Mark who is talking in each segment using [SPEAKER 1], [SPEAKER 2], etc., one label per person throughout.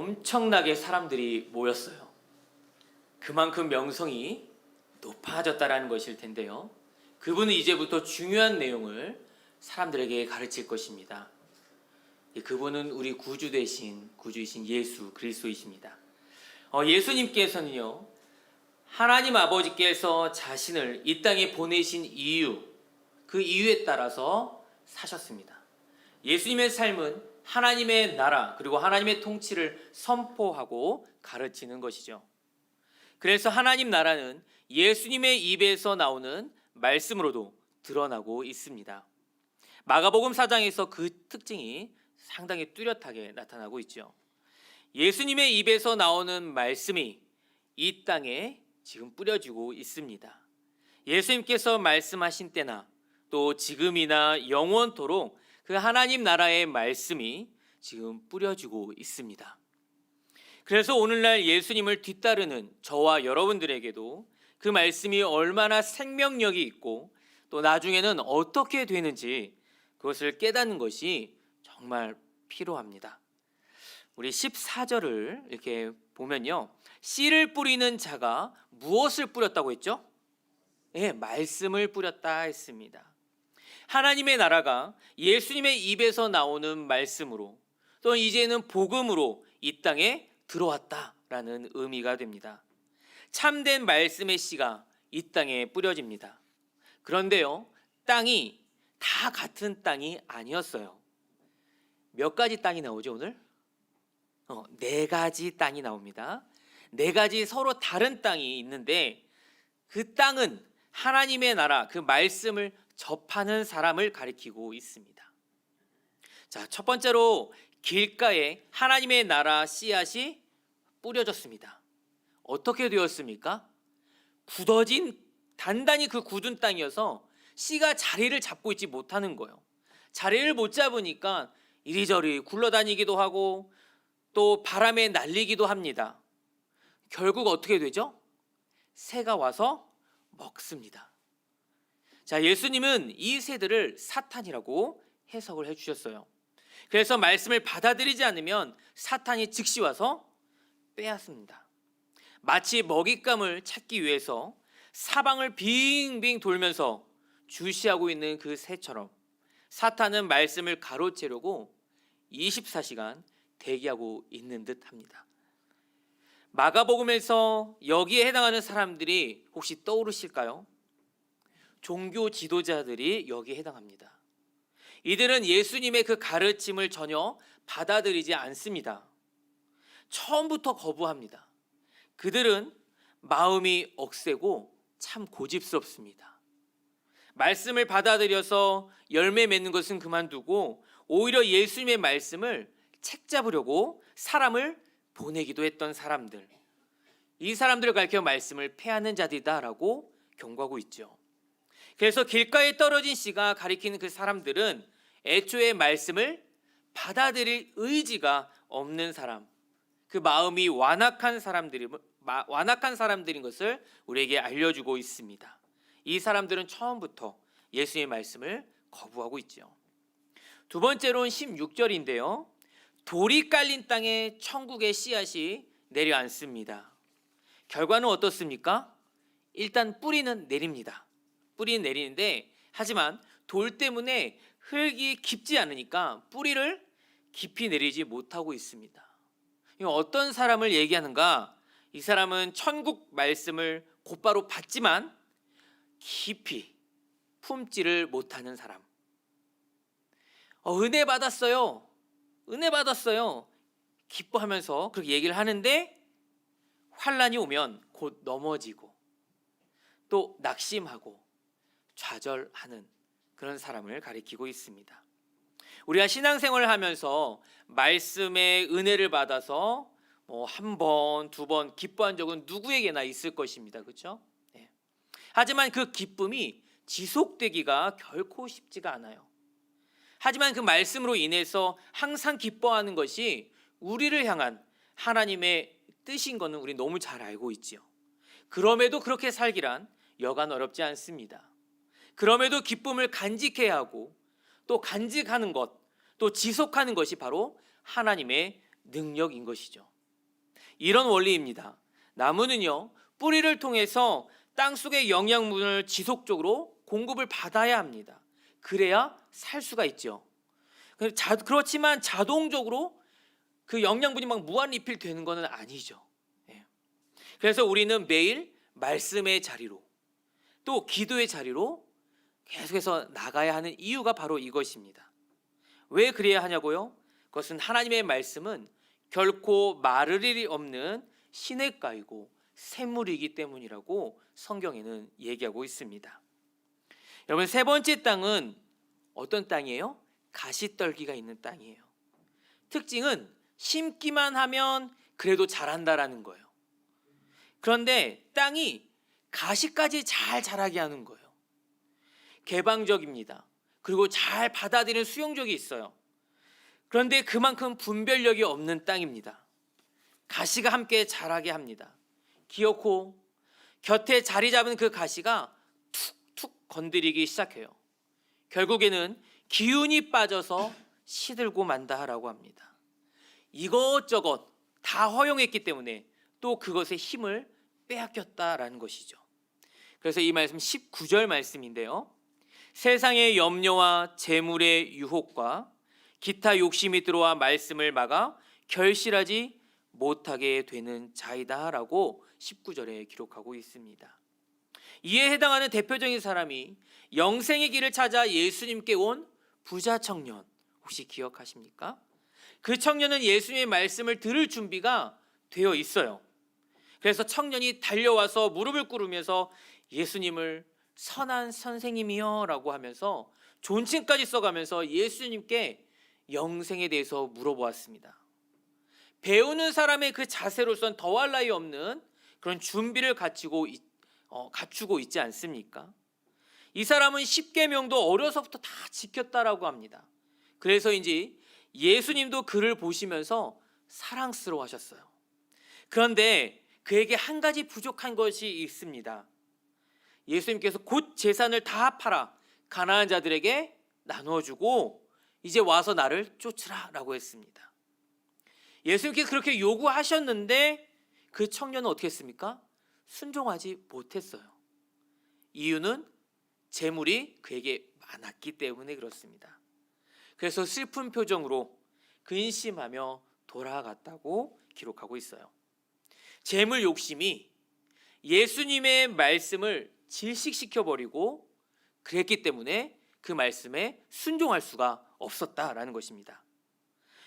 [SPEAKER 1] 엄청나게 사람들이 모였어요. 그만큼 명성이 높아졌다라는 것일 텐데요. 그분은 이제부터 중요한 내용을 사람들에게 가르칠 것입니다. 그분은 우리 구주이신 예수 그리스도이십니다. 예수님께서는요, 하나님 아버지께서 자신을 이 땅에 보내신 이유, 그 이유에 따라서 사셨습니다. 예수님의 삶은 하나님의 나라 그리고 하나님의 통치를 선포하고 가르치는 것이죠. 그래서 하나님 나라는 예수님의 입에서 나오는 말씀으로도 드러나고 있습니다. 마가복음 4장에서 그 특징이 상당히 뚜렷하게 나타나고 있죠. 예수님의 입에서 나오는 말씀이 이 땅에 지금 뿌려지고 있습니다. 예수님께서 말씀하신 때나 또 지금이나 영원토록 그 하나님 나라의 말씀이 지금 뿌려지고 있습니다. 그래서 오늘날 예수님을 뒤따르는 저와 여러분들에게도 그 말씀이 얼마나 생명력이 있고 또 나중에는 어떻게 되는지 그것을 깨닫는 것이 정말 필요합니다. 우리 14절을 이렇게 보면요, 씨를 뿌리는 자가 무엇을 뿌렸다고 했죠? 말씀을 뿌렸다 했습니다. 하나님의 나라가 예수님의 입에서 나오는 말씀으로 또 이제는 복음으로 이 땅에 들어왔다라는 의미가 됩니다. 참된 말씀의 씨가 이 땅에 뿌려집니다. 그런데요, 땅이 다 같은 땅이 아니었어요. 몇 가지 땅이 나오죠 오늘? 4가지 땅이 나옵니다. 4가지 서로 다른 땅이 있는데 그 땅은 하나님의 나라, 그 말씀을 접하는 사람을 가리키고 있습니다. 자, 첫 번째로 길가에 하나님의 나라 씨앗이 뿌려졌습니다. 어떻게 되었습니까? 단단히 그 굳은 땅이어서 씨가 자리를 잡고 있지 못하는 거예요. 자리를 못 잡으니까 이리저리 굴러다니기도 하고 또 바람에 날리기도 합니다. 결국 어떻게 되죠? 새가 와서 먹습니다. 자, 예수님은 이 새들을 사탄이라고 해석을 해주셨어요. 그래서 말씀을 받아들이지 않으면 사탄이 즉시 와서 빼앗습니다. 마치 먹잇감을 찾기 위해서 사방을 빙빙 돌면서 주시하고 있는 그 새처럼 사탄은 말씀을 가로채려고 24시간 대기하고 있는 듯 합니다. 마가복음에서 여기에 해당하는 사람들이 혹시 떠오르실까요? 종교 지도자들이 여기에 해당합니다. 이들은 예수님의 그 가르침을 전혀 받아들이지 않습니다. 처음부터 거부합니다. 그들은 마음이 억세고 참 고집스럽습니다. 말씀을 받아들여서 열매 맺는 것은 그만두고 오히려 예수님의 말씀을 책 잡으려고 사람을 보내기도 했던 사람들, 이 사람들을 가리켜 말씀을 패하는 자들이다라고 경고하고 있죠. 그래서 길가에 떨어진 씨가 가리키는 그 사람들은 애초에 말씀을 받아들일 의지가 없는 사람, 그 마음이 완악한 사람들인 것을 우리에게 알려주고 있습니다. 이 사람들은 처음부터 예수의 말씀을 거부하고 있죠. 두 번째로는 16절인데요. 돌이 깔린 땅에 천국의 씨앗이 내려앉습니다. 결과는 어떻습니까? 일단 뿌리는 내립니다. 뿌리는 내리는데 하지만 돌 때문에 흙이 깊지 않으니까 뿌리를 깊이 내리지 못하고 있습니다. 어떤 사람을 얘기하는가? 이 사람은 천국 말씀을 곧바로 받지만 깊이 품지를 못하는 사람. 은혜 받았어요. 은혜 받았어요. 기뻐하면서 그렇게 얘기를 하는데 환란이 오면 곧 넘어지고 또 낙심하고 좌절하는 그런 사람을 가리키고 있습니다. 우리가 신앙생활을 하면서 말씀의 은혜를 받아서 한 번, 두 번 기뻐한 적은 누구에게나 있을 것입니다. 그렇죠? 네. 하지만 그 기쁨이 지속되기가 결코 쉽지가 않아요. 하지만 그 말씀으로 인해서 항상 기뻐하는 것이 우리를 향한 하나님의 뜻인 것은 우리 너무 잘 알고 있지요. 그럼에도 그렇게 살기란 여간 어렵지 않습니다. 그럼에도 기쁨을 간직해야 하고 또 간직하는 것, 또 지속하는 것이 바로 하나님의 능력인 것이죠. 이런 원리입니다. 나무는요, 뿌리를 통해서 땅속의 영양분을 지속적으로 공급을 받아야 합니다. 그래야 살 수가 있죠. 그렇지만 자동적으로 그 영양분이 막 무한 리필되는 것은 아니죠. 그래서 우리는 매일 말씀의 자리로, 또 기도의 자리로 계속해서 나가야 하는 이유가 바로 이것입니다. 왜 그래야 하냐고요? 그것은 하나님의 말씀은 결코 마를 일이 없는 시냇가이고 샘물이기 때문이라고 성경에는 얘기하고 있습니다. 여러분, 세 번째 땅은 어떤 땅이에요? 가시떨기가 있는 땅이에요. 특징은 심기만 하면 그래도 자란다라는 거예요. 그런데 땅이 가시까지 잘 자라게 하는 거예요. 개방적입니다. 그리고 잘 받아들이는 수용력이 있어요. 그런데 그만큼 분별력이 없는 땅입니다. 가시가 함께 자라게 합니다. 기어코 곁에 자리 잡은 그 가시가 툭툭 건드리기 시작해요. 결국에는 기운이 빠져서 시들고 만다라고 합니다. 이것저것 다 허용했기 때문에 또 그것의 힘을 빼앗겼다라는 것이죠. 그래서 이 말씀 19절 말씀인데요. 세상의 염려와 재물의 유혹과 기타 욕심이 들어와 말씀을 막아 결실하지 못하게 되는 자이다라고 19절에 기록하고 있습니다. 이에 해당하는 대표적인 사람이 영생의 길을 찾아 예수님께 온 부자 청년, 혹시 기억하십니까? 그 청년은 예수님의 말씀을 들을 준비가 되어 있어요. 그래서 청년이 달려와서 무릎을 꿇으면서 예수님을 선한 선생님이요 라고 하면서 존칭까지 써가면서 예수님께 영생에 대해서 물어보았습니다. 배우는 사람의 그 자세로선 더할 나위 없는 그런 준비를 갖추고 있지 않습니까? 이 사람은 십계명도 어려서부터 다 지켰다라고 합니다. 그래서인지 예수님도 그를 보시면서 사랑스러워하셨어요. 그런데 그에게 한 가지 부족한 것이 있습니다. 예수님께서 곧 재산을 다 팔아 가난한 자들에게 나누어주고 이제 와서 나를 쫓으라라고 했습니다. 예수님께서 그렇게 요구하셨는데 그 청년은 어떻게 했습니까? 순종하지 못했어요. 이유는 재물이 그에게 많았기 때문에 그렇습니다. 그래서 슬픈 표정으로 근심하며 돌아갔다고 기록하고 있어요. 재물 욕심이 예수님의 말씀을 질식시켜버리고 그랬기 때문에 그 말씀에 순종할 수가 없었다라는 것입니다.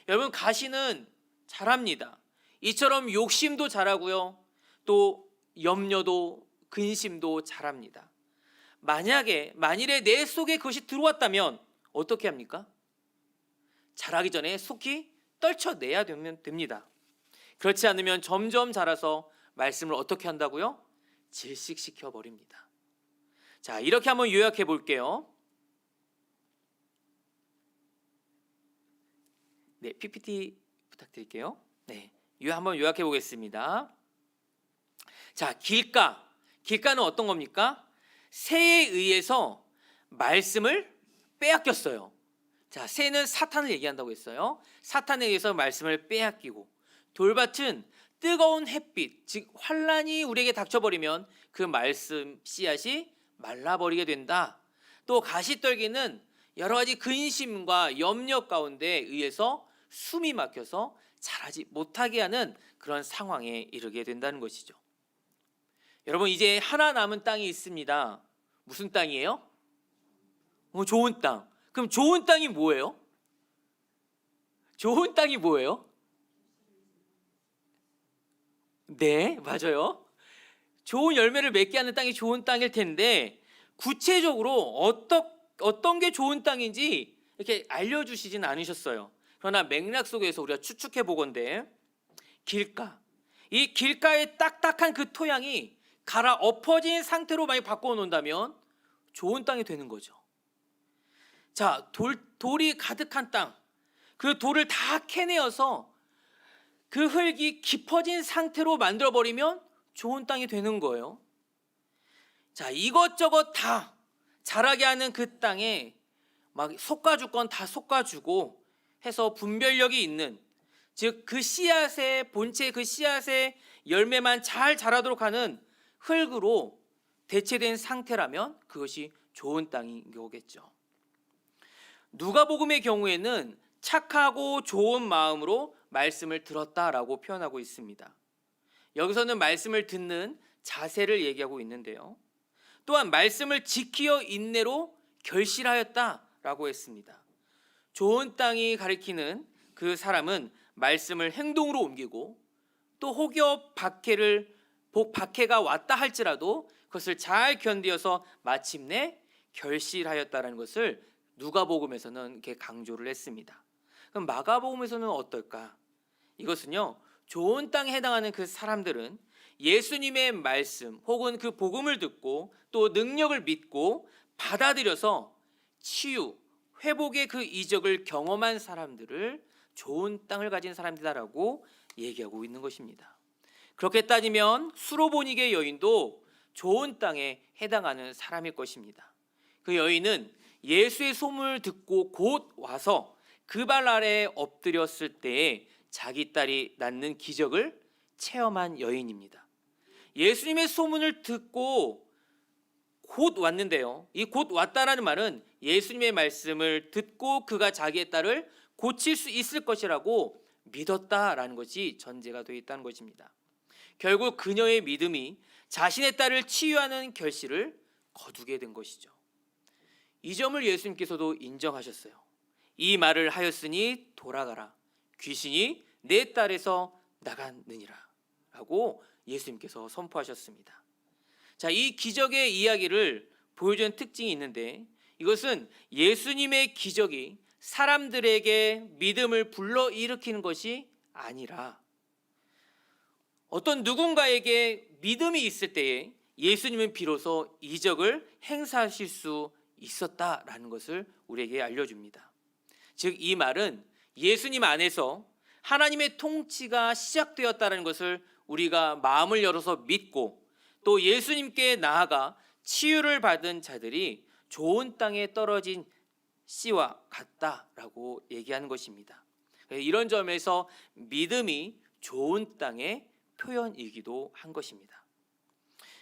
[SPEAKER 1] 여러분, 가시는 자랍니다. 이처럼 욕심도 자라고요. 또 염려도 근심도 자랍니다. 만일에 내 속에 그것이 들어왔다면 어떻게 합니까? 자라기 전에 속히 떨쳐내야 됩니다. 그렇지 않으면 점점 자라서 말씀을 어떻게 한다고요? 질식시켜 버립니다. 자, 이렇게 한번 요약해 볼게요. 네, PPT 부탁드릴게요. 네, 한번 요약해 보겠습니다. 자, 길가는 어떤 겁니까? 새에 의해서 말씀을 빼앗겼어요. 자, 새는 사탄을 얘기한다고 했어요. 사탄에 의해서 말씀을 빼앗기고, 돌밭은 뜨거운 햇빛, 즉 환란이 우리에게 닥쳐버리면 그 말씀 씨앗이 말라버리게 된다. 또 가시떨기는 여러 가지 근심과 염려 가운데 의해서 숨이 막혀서 자라지 못하게 하는 그런 상황에 이르게 된다는 것이죠. 여러분, 이제 하나 남은 땅이 있습니다. 무슨 땅이에요? 좋은 땅. 그럼 좋은 땅이 뭐예요? 좋은 땅이 뭐예요? 네, 맞아요. 좋은 열매를 맺게 하는 땅이 좋은 땅일 텐데 구체적으로 어떤 게 좋은 땅인지 이렇게 알려주시진 않으셨어요. 그러나 맥락 속에서 우리가 추측해 보건대 이 길가의 딱딱한 그 토양이 갈아 엎어진 상태로 많이 바꿔 놓는다면 좋은 땅이 되는 거죠. 자, 돌이 가득한 땅, 그 돌을 다 캐내어서 그 흙이 깊어진 상태로 만들어버리면 좋은 땅이 되는 거예요. 자, 이것저것 다 자라게 하는 그 땅에 막 솎아줄 건 다 솎아주고 해서 분별력이 있는 즉 그 씨앗의 본체, 그 씨앗의 열매만 잘 자라도록 하는 흙으로 대체된 상태라면 그것이 좋은 땅인 거겠죠. 누가복음의 경우에는 착하고 좋은 마음으로 말씀을 들었다라고 표현하고 있습니다. 여기서는 말씀을 듣는 자세를 얘기하고 있는데요. 또한 말씀을 지키어 인내로 결실하였다라고 했습니다. 좋은 땅이 가리키는 그 사람은 말씀을 행동으로 옮기고 또 혹여 박해가 왔다 할지라도 그것을 잘 견디어서 마침내 결실하였다라는 것을 누가복음에서는 이렇게 강조를 했습니다. 그럼 마가복음에서는 어떨까? 이것은요, 좋은 땅에 해당하는 그 사람들은 예수님의 말씀 혹은 그 복음을 듣고 또 능력을 믿고 받아들여서 치유, 회복의 그 이적을 경험한 사람들을 좋은 땅을 가진 사람들이다라고 얘기하고 있는 것입니다. 그렇게 따지면 수로보니게 여인도 좋은 땅에 해당하는 사람일 것입니다. 그 여인은 예수의 소문을 듣고 곧 와서 그 발 아래에 엎드렸을 때에 자기 딸이 낳는 기적을 체험한 여인입니다. 예수님의 소문을 듣고 곧 왔는데요. 이 곧 왔다라는 말은 예수님의 말씀을 듣고 그가 자기의 딸을 고칠 수 있을 것이라고 믿었다라는 것이 전제가 되어 있다는 것입니다. 결국 그녀의 믿음이 자신의 딸을 치유하는 결실을 거두게 된 것이죠. 이 점을 예수님께서도 인정하셨어요. 이 말을 하였으니 돌아가라. 귀신이 내 딸에서 나갔느니라 라고 예수님께서 선포하셨습니다. 자, 이 기적의 이야기를 보여주는 특징이 있는데 이것은 예수님의 기적이 사람들에게 믿음을 불러일으키는 것이 아니라 어떤 누군가에게 믿음이 있을 때에 예수님은 비로소 이적을 행사하실 수 있었다라는 것을 우리에게 알려줍니다. 즉 이 말은 예수님 안에서 하나님의 통치가 시작되었다는 것을 우리가 마음을 열어서 믿고 또 예수님께 나아가 치유를 받은 자들이 좋은 땅에 떨어진 씨와 같다라고 얘기하는 것입니다. 이런 점에서 믿음이 좋은 땅의 표현이기도 한 것입니다.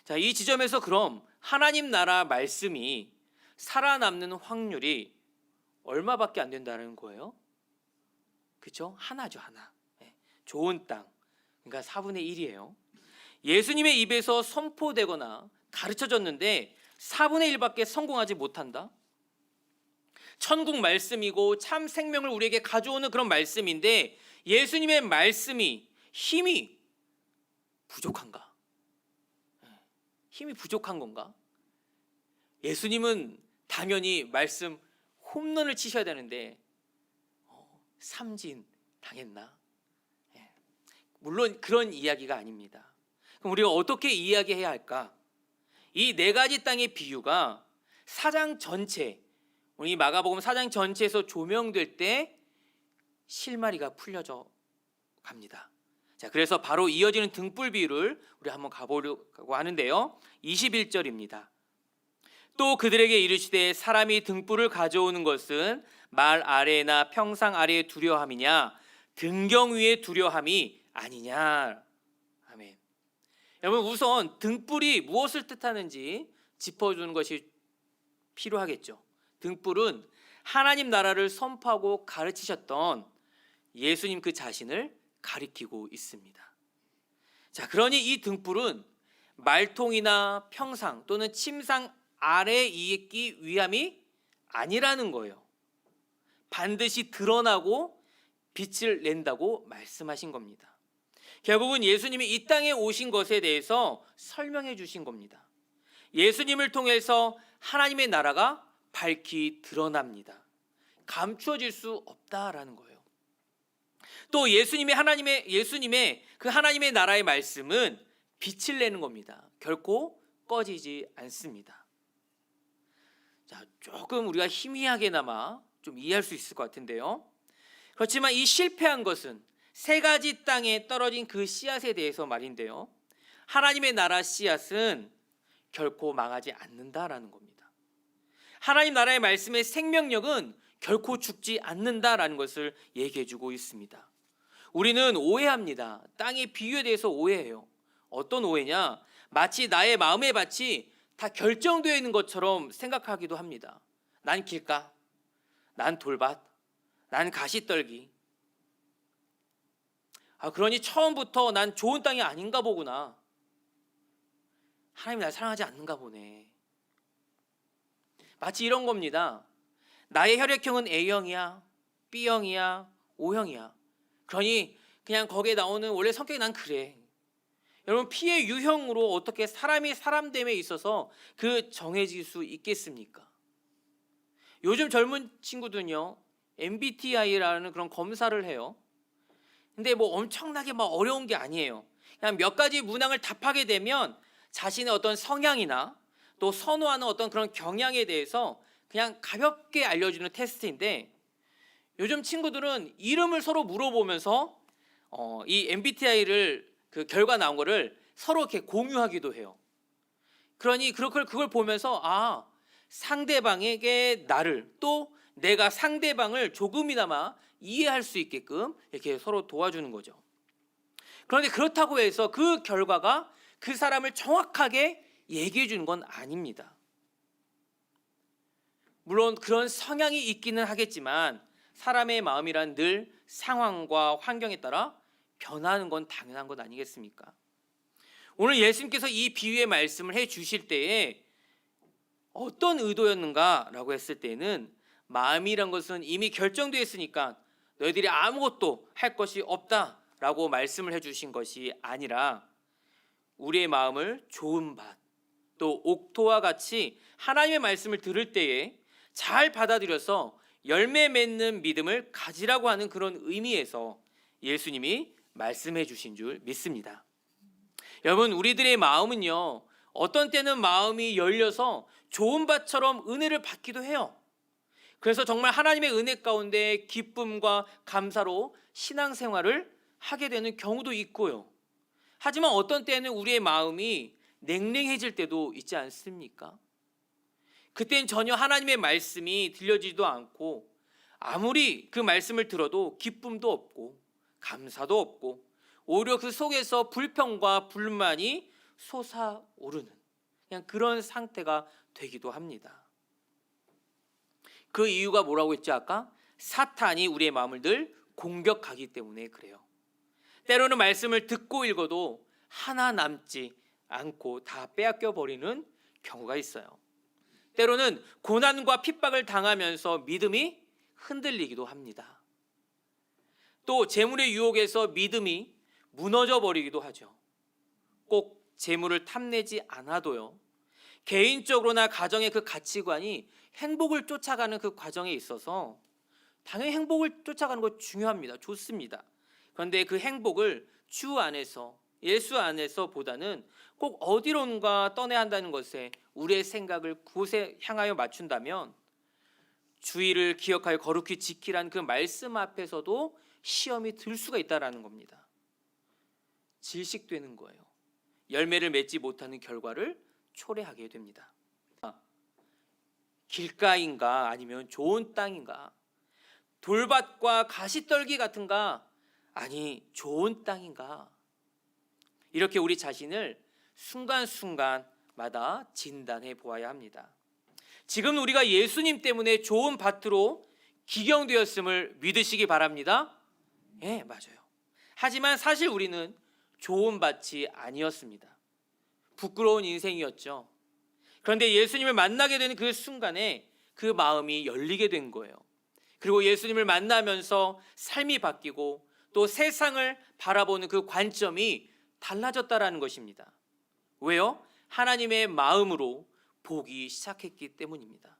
[SPEAKER 1] 자, 이 지점에서 그럼 하나님 나라 말씀이 살아남는 확률이 얼마밖에 안 된다는 거예요? 그렇죠? 하나죠, 하나. 좋은 땅. 그러니까 4분의 1이에요. 예수님의 입에서 선포되거나 가르쳐졌는데 4분의 1밖에 성공하지 못한다? 천국 말씀이고 참 생명을 우리에게 가져오는 그런 말씀인데 예수님의 말씀이 힘이 부족한가? 힘이 부족한 건가? 예수님은 당연히 말씀 홈런을 치셔야 되는데 삼진 당했나? 물론 그런 이야기가 아닙니다. 그럼 우리가 어떻게 이야기해야 할까? 이 네 가지 땅의 비유가 사장 전체, 우리 마가복음 사장 전체에서 조명될 때 실마리가 풀려져 갑니다. 자, 그래서 바로 이어지는 등불 비유를 우리 한번 가보려고 하는데요. 21절입니다. 또 그들에게 이르시되 사람이 등불을 가져오는 것은 말 아래나 평상 아래에 두려함이냐 등경 위에 두려함이 아니냐. 아멘. 여러분 우선 등불이 무엇을 뜻하는지 짚어주는 것이 필요하겠죠. 등불은 하나님 나라를 선포하고 가르치셨던 예수님 그 자신을 가리키고 있습니다. 자, 그러니 이 등불은 말통이나 평상 또는 침상 아래에 있기 위함이 아니라는 거예요. 반드시 드러나고 빛을 낸다고 말씀하신 겁니다. 결국은 예수님이 이 땅에 오신 것에 대해서 설명해 주신 겁니다. 예수님을 통해서 하나님의 나라가 밝히 드러납니다. 감추어질 수 없다라는 거예요. 또 예수님의 그 하나님의 나라의 말씀은 빛을 내는 겁니다. 결코 꺼지지 않습니다. 자, 조금 우리가 희미하게나마 좀 이해할 수 있을 것 같은데요. 그렇지만 이 실패한 것은 세 가지 땅에 떨어진 그 씨앗에 대해서 말인데요. 하나님의 나라 씨앗은 결코 망하지 않는다라는 겁니다. 하나님 나라의 말씀의 생명력은 결코 죽지 않는다라는 것을 얘기해 주고 있습니다. 우리는 오해합니다. 땅의 비유에 대해서 오해해요. 어떤 오해냐? 마치 나의 마음의 밭이 다 결정되어 있는 것처럼 생각하기도 합니다. 난 길가, 난 돌밭, 난 가시떨기. 그러니 처음부터 난 좋은 땅이 아닌가 보구나. 하나님이 날 사랑하지 않는가 보네. 마치 이런 겁니다. 나의 혈액형은 A형이야, B형이야, O형이야. 그러니 그냥 거기에 나오는 원래 성격이 난 그래. 여러분, P의 유형으로 어떻게 사람이 사람됨에 있어서 그 정해질 수 있겠습니까? 요즘 젊은 친구들은요, MBTI라는 그런 검사를 해요. 근데 뭐 엄청나게 막 어려운 게 아니에요. 그냥 몇 가지 문항을 답하게 되면 자신의 어떤 성향이나 또 선호하는 어떤 그런 경향에 대해서 그냥 가볍게 알려주는 테스트인데, 요즘 친구들은 이름을 서로 물어보면서 이 MBTI를 그 결과 나온 거를 서로 이렇게 공유하기도 해요. 그러니 그걸 보면서 상대방에게 나를, 또 내가 상대방을 조금이나마 이해할 수 있게끔 이렇게 서로 도와주는 거죠. 그런데 그렇다고 해서 그 결과가 그 사람을 정확하게 얘기해 주는 건 아닙니다. 물론 그런 성향이 있기는 하겠지만 사람의 마음이란 늘 상황과 환경에 따라 변하는 건 당연한 것 아니겠습니까? 오늘 예수님께서 이 비유의 말씀을 해 주실 때에 어떤 의도였는가라고 했을 때는, 마음이란 것은 이미 결정되어 있으니까 너희들이 아무것도 할 것이 없다라고 말씀을 해 주신 것이 아니라, 우리의 마음을 좋은 밭, 또 옥토와 같이 하나님의 말씀을 들을 때에 잘 받아들여서 열매 맺는 믿음을 가지라고 하는 그런 의미에서 예수님이 말씀해 주신 줄 믿습니다. 여러분, 우리들의 마음은요, 어떤 때는 마음이 열려서 좋은 밭처럼 은혜를 받기도 해요. 그래서 정말 하나님의 은혜 가운데 기쁨과 감사로 신앙생활을 하게 되는 경우도 있고요. 하지만 어떤 때는 우리의 마음이 냉랭해질 때도 있지 않습니까? 그때는 전혀 하나님의 말씀이 들려지지도 않고, 아무리 그 말씀을 들어도 기쁨도 없고 감사도 없고, 오히려 그 속에서 불평과 불만이 솟아오르는 그냥 그런 상태가 되기도 합니다. 그 이유가 뭐라고 했죠 아까? 사탄이 우리의 마음을 늘 공격하기 때문에 그래요. 때로는 말씀을 듣고 읽어도 하나 남지 않고 다 빼앗겨 버리는 경우가 있어요. 때로는 고난과 핍박을 당하면서 믿음이 흔들리기도 합니다. 또 재물의 유혹에서 믿음이 무너져 버리기도 하죠. 꼭 재물을 탐내지 않아도요, 개인적으로나 가정의 그 가치관이 행복을 쫓아가는 그 과정에 있어서 당연히 행복을 쫓아가는 거 중요합니다. 좋습니다. 그런데 그 행복을 주 안에서, 예수 안에서 보다는 꼭 어디론가 떠내야 한다는 것에 우리의 생각을 그곳에 향하여 맞춘다면, 주의를 기억하여 거룩히 지키라는 그 말씀 앞에서도 시험이 들 수가 있다는 겁니다. 질식되는 거예요. 열매를 맺지 못하는 결과를 초래하게 됩니다. 길가인가 아니면 좋은 땅인가, 돌밭과 가시떨기 같은가 아니 좋은 땅인가, 이렇게 우리 자신을 순간순간마다 진단해 보아야 합니다. 지금 우리가 예수님 때문에 좋은 밭으로 기경되었음을 믿으시기 바랍니다. 예, 맞아요. 하지만 사실 우리는 좋은 밭이 아니었습니다. 부끄러운 인생이었죠. 그런데 예수님을 만나게 되는 그 순간에 그 마음이 열리게 된 거예요. 그리고 예수님을 만나면서 삶이 바뀌고 또 세상을 바라보는 그 관점이 달라졌다라는 것입니다. 왜요? 하나님의 마음으로 보기 시작했기 때문입니다.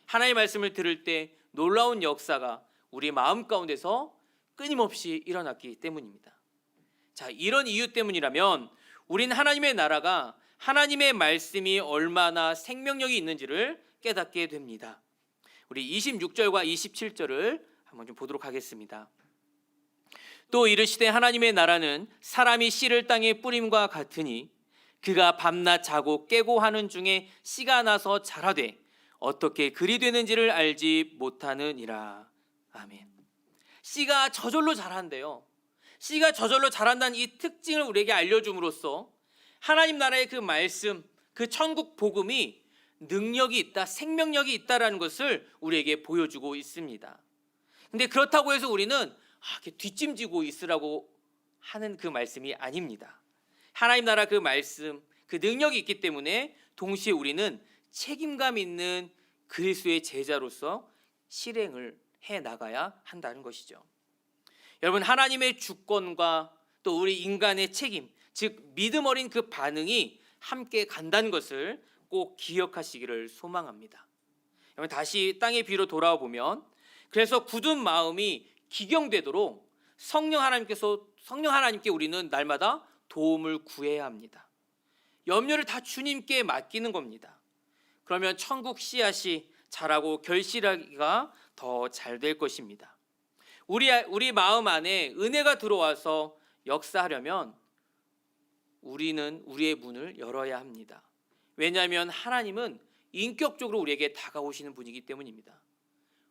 [SPEAKER 1] 하나님의 말씀을 들을 때 놀라운 역사가 우리 마음 가운데서 끊임없이 일어났기 때문입니다. 자, 이런 이유 때문이라면 우리는 하나님의 나라가, 하나님의 말씀이 얼마나 생명력이 있는지를 깨닫게 됩니다. 우리 26절과 27절을 한번 좀 보도록 하겠습니다. 또 이르시되 하나님의 나라는 사람이 씨를 땅에 뿌림과 같으니 그가 밤낮 자고 깨고 하는 중에 씨가 나서 자라되 어떻게 그리 되는지를 알지 못하느니라. 아멘. 씨가 저절로 자란대요. 씨가 저절로 자란다는 이 특징을 우리에게 알려줌으로써 하나님 나라의 그 말씀, 그 천국 복음이 능력이 있다, 생명력이 있다라는 것을 우리에게 보여주고 있습니다. 근데 그렇다고 해서 우리는 이렇게 뒷짐지고 있으라고 하는 그 말씀이 아닙니다. 하나님 나라 그 말씀, 그 능력이 있기 때문에 동시에 우리는 책임감 있는 그리스도의 제자로서 실행을 해 나가야 한다는 것이죠. 여러분, 하나님의 주권과 또 우리 인간의 책임, 즉 믿음 어린 그 반응이 함께 간다는 것을 꼭 기억하시기를 소망합니다. 여러분, 다시 땅의 비로 돌아와 보면, 그래서 굳은 마음이 기경되도록 성령 하나님께 우리는 날마다 도움을 구해야 합니다. 염려를 다 주님께 맡기는 겁니다. 그러면 천국 씨앗이 자라고 결실하기가 더 잘 될 것입니다. 우리 마음 안에 은혜가 들어와서 역사하려면 우리는 우리의 문을 열어야 합니다. 왜냐하면 하나님은 인격적으로 우리에게 다가오시는 분이기 때문입니다.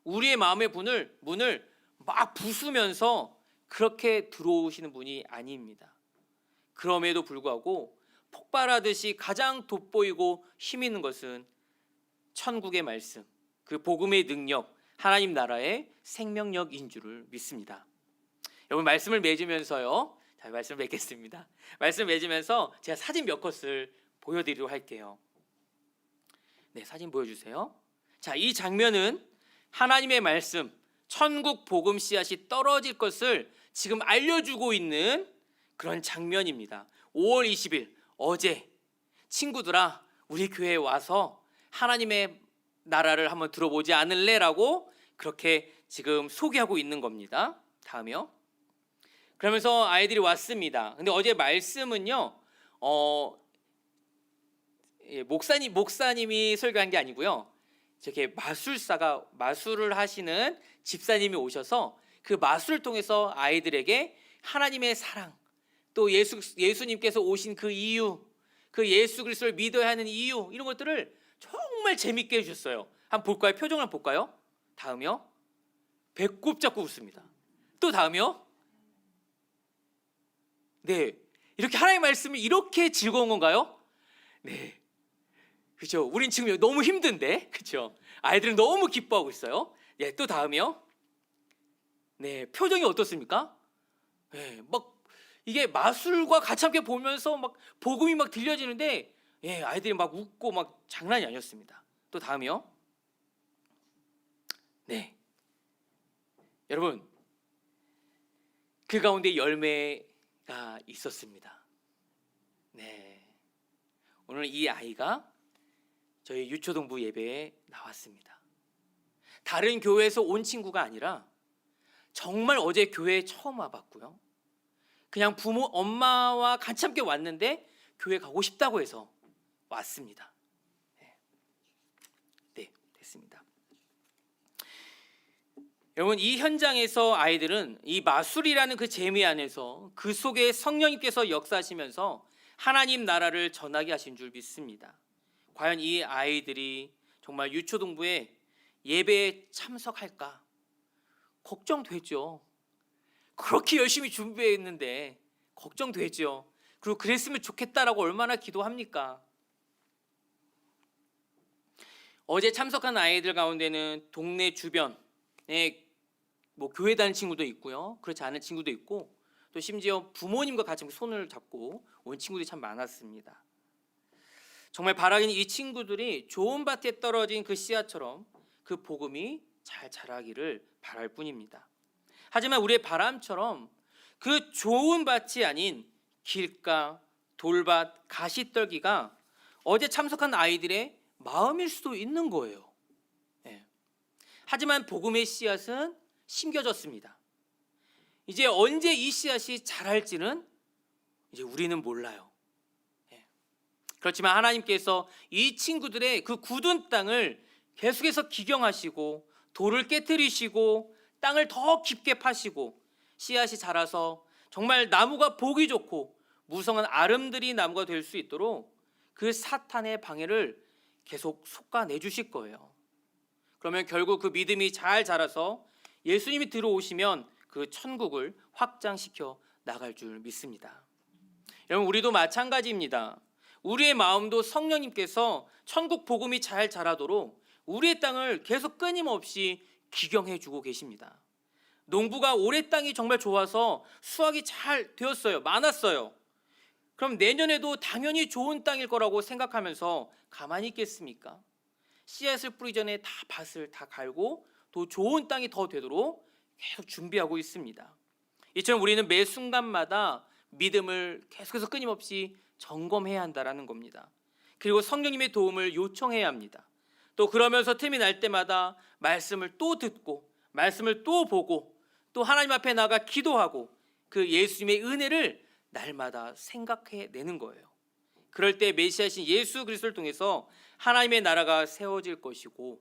[SPEAKER 1] 우리의 마음의 문을 막 부수면서 그렇게 들어오시는 분이 아닙니다. 그럼에도 불구하고 폭발하듯이 가장 돋보이고 힘 있는 것은 천국의 말씀, 그 복음의 능력, 하나님 나라의 생명력인 줄을 믿습니다. 여러분, 말씀을 맺으면서요. 자, 말씀을 맺겠습니다. 말씀 맺으면서 제가 사진 몇 컷을 보여드리도록 할게요. 네, 사진 보여주세요. 자, 이 장면은 하나님의 말씀, 천국 복음 씨앗이 떨어질 것을 지금 알려주고 있는 그런 장면입니다. 5월 20일 어제 친구들아 우리 교회에 와서 하나님의 나라를 한번 들어보지 않을래라고 그렇게 지금 소개하고 있는 겁니다. 다음이요. 그러면서 아이들이 왔습니다. 근데 어제 말씀은요, 목사님이 설교한 게 아니고요. 이렇게 마술을 하시는 집사님이 오셔서 그 마술을 통해서 아이들에게 하나님의 사랑, 또 예수님께서 오신 그 이유, 그 예수 그리스도를 믿어야 하는 이유, 이런 것들을 정말 재밌게 해주셨어요. 한번 볼까요? 표정을 한번 볼까요? 다음이요. 배꼽 잡고 웃습니다. 또 다음이요. 네, 이렇게 하나님의 말씀이 이렇게 즐거운 건가요? 네, 그렇죠. 우린 지금 너무 힘든데, 그렇죠. 아이들은 너무 기뻐하고 있어요. 네, 또 다음이요. 네, 표정이 어떻습니까? 네, 막 이게 마술과 같이 함께 보면서 막 복음이 막 들려지는데, 예, 아이들이 막 웃고 막 장난이 아니었습니다. 또 다음이요. 네, 여러분, 그 가운데 열매가 있었습니다. 네, 오늘 이 아이가 저희 유초동부 예배에 나왔습니다. 다른 교회에서 온 친구가 아니라 정말 어제 교회에 처음 와봤고요. 그냥 엄마와 같이 함께 왔는데 교회 가고 싶다고 해서 왔습니다. 네, 됐습니다. 여러분, 이 현장에서 아이들은 이 마술이라는 그 재미 안에서 그 속에 성령님께서 역사하시면서 하나님 나라를 전하게 하신 줄 믿습니다. 과연 이 아이들이 정말 유초동부에 예배에 참석할까? 걱정되죠. 그렇게 열심히 준비했는데 걱정되죠. 그리고 그랬으면 좋겠다라고 얼마나 기도합니까? 어제 참석한 아이들 가운데는 동네 주변에 교회 다니는 친구도 있고요, 그렇지 않은 친구도 있고, 또 심지어 부모님과 같이 손을 잡고 온 친구들이 참 많았습니다. 정말 바라기는 이 친구들이 좋은 밭에 떨어진 그 씨앗처럼 그 복음이 잘 자라기를 바랄 뿐입니다. 하지만 우리의 바람처럼 그 좋은 밭이 아닌 길가, 돌밭, 가시떨기가 어제 참석한 아이들의 마음일 수도 있는 거예요. 네. 하지만 복음의 씨앗은 심겨졌습니다. 이제 언제 이 씨앗이 자랄지는 이제 우리는 몰라요. 네. 그렇지만 하나님께서 이 친구들의 그 굳은 땅을 계속해서 기경하시고 돌을 깨트리시고 땅을 더 깊게 파시고 씨앗이 자라서 정말 나무가 보기 좋고 무성한 아름드리 나무가 될 수 있도록 그 사탄의 방해를 계속 솎아내 주실 거예요. 그러면 결국 그 믿음이 잘 자라서 예수님이 들어오시면 그 천국을 확장시켜 나갈 줄 믿습니다. 여러분, 우리도 마찬가지입니다. 우리의 마음도 성령님께서 천국 복음이 잘 자라도록 우리의 땅을 계속 끊임없이 기경해 주고 계십니다. 농부가 올해 땅이 정말 좋아서 수확이 잘 되었어요. 많았어요. 그럼 내년에도 당연히 좋은 땅일 거라고 생각하면서 가만히 있겠습니까? 씨앗을 뿌리기 전에 다 밭을 다 갈고 또 좋은 땅이 더 되도록 계속 준비하고 있습니다. 이처럼 우리는 매 순간마다 믿음을 계속해서 끊임없이 점검해야 한다라는 겁니다. 그리고 성령님의 도움을 요청해야 합니다. 또 그러면서 틈이 날 때마다 말씀을 또 듣고 말씀을 또 보고 또 하나님 앞에 나가 기도하고 그 예수님의 은혜를 날마다 생각해내는 거예요. 그럴 때 메시아신 예수 그리스도를 통해서 하나님의 나라가 세워질 것이고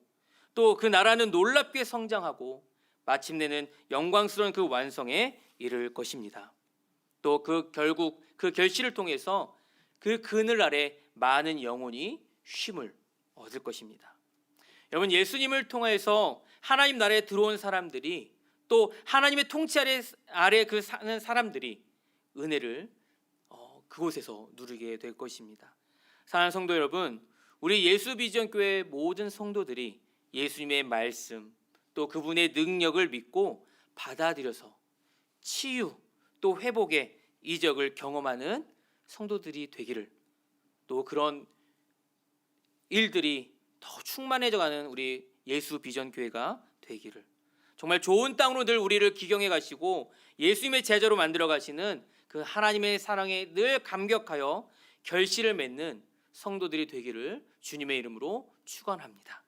[SPEAKER 1] 또 그 나라는 놀랍게 성장하고 마침내는 영광스러운 그 완성에 이를 것입니다. 또 결국 그 결실을 통해서 그 그늘 아래 많은 영혼이 쉼을 얻을 것입니다. 여러분, 예수님을 통해서 하나님 나라에 들어온 사람들이 또 하나님의 통치 아래 그 사는 사람들이 은혜를 그곳에서 누리게 될 것입니다. 사랑하는 성도 여러분, 우리 예수비전교회 모든 성도들이 예수님의 말씀 또 그분의 능력을 믿고 받아들여서 치유 또 회복의 이적을 경험하는 성도들이 되기를, 또 그런 일들이 더 충만해져가는 우리 예수비전교회가 되기를, 정말 좋은 땅으로 늘 우리를 기경해 가시고 예수님의 제자로 만들어 가시는 그 하나님의 사랑에 늘 감격하여 결실을 맺는 성도들이 되기를 주님의 이름으로 축원합니다.